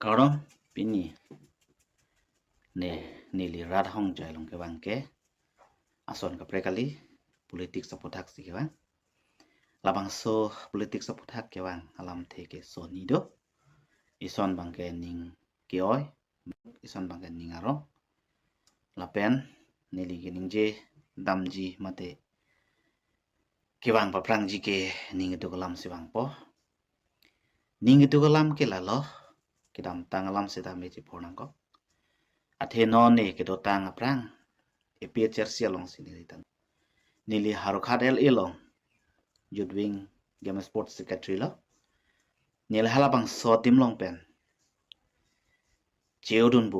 Karon pini nili rat hong jai long ke bangke ason ka prekali politik saputak si bang labang so politik saputak ke bang alam theke so nido ison bangke ning keoi ison bangke ning aro lapen nili ke ning je damji mate ke bang paprang ji ke ning itu kalam si bang po ning itu kalam ke lalo kidam tangalam seta meji pornang ko athe non ne ke do tang aprang epie chersia long sinilitan nili harukhat el elong judwing game sports secretary lo nil halabang so tim long pen cheudun bu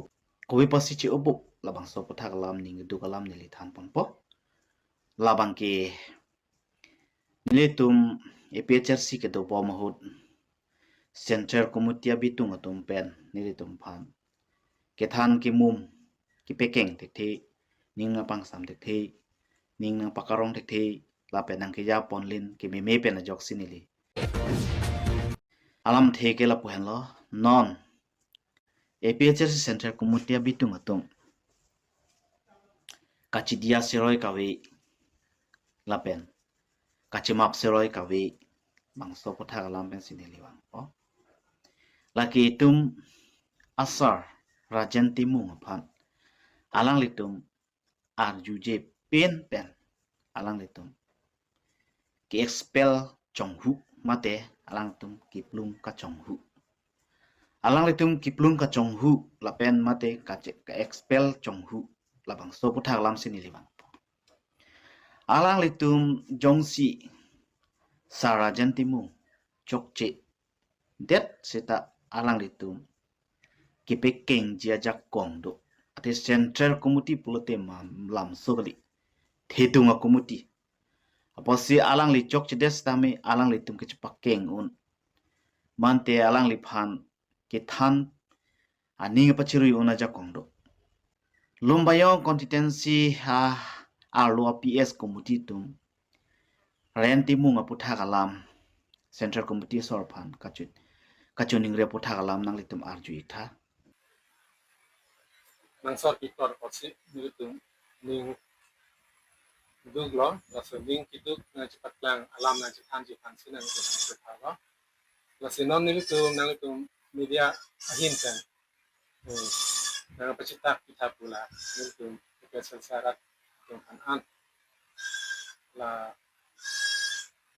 kowi pasi che obu labang so puthak lam ning du kalam nili than pon po labang ke nilitum epie chersi ke do bo mahut center komutia bitung atum pen nilitum phan ke than ki mum ki pekeng tekthi ning na pangsam tekthi ning na pakarong tekthi la penang ke ya ponlin ki me pen jok sinili alam theke la puhen lo non APHS center komutia bitung atum kachidia seroi kawe la pen kachimap seroi kawe bangso puthak alam pen sinili bang po laki tum asar rajan timung phan alang litum arjuje pen alang litum ki expel chonghu mate alang tum kiplung ka chonghu alang litum kiplung ka chonghu la pen mate ka expel chonghu labang so puthak lam sinili bang alang litum jongsi sarajan timung chokche det seta alang litum kipekeng jiajak kongdo ate central committee pulote lam sogli thedunga committee aposi alang li chok chedes tame alang li tum ke pakeng un mante alang li phan ke than ani pachirui una ja kongdo lombayong constituency ha arlo PS committee tum renti munga puthak alam central committee sor phan kachuning re puthak alam nang litum arju itha nang sor kitor posi nilutum ning duglo la so ning kiduk na chipatlang alam na chithan sinan ko thawa la sinon nilutum nang litum media ahin kan nang pachitak kitapula nilutum ke sansarat yung an la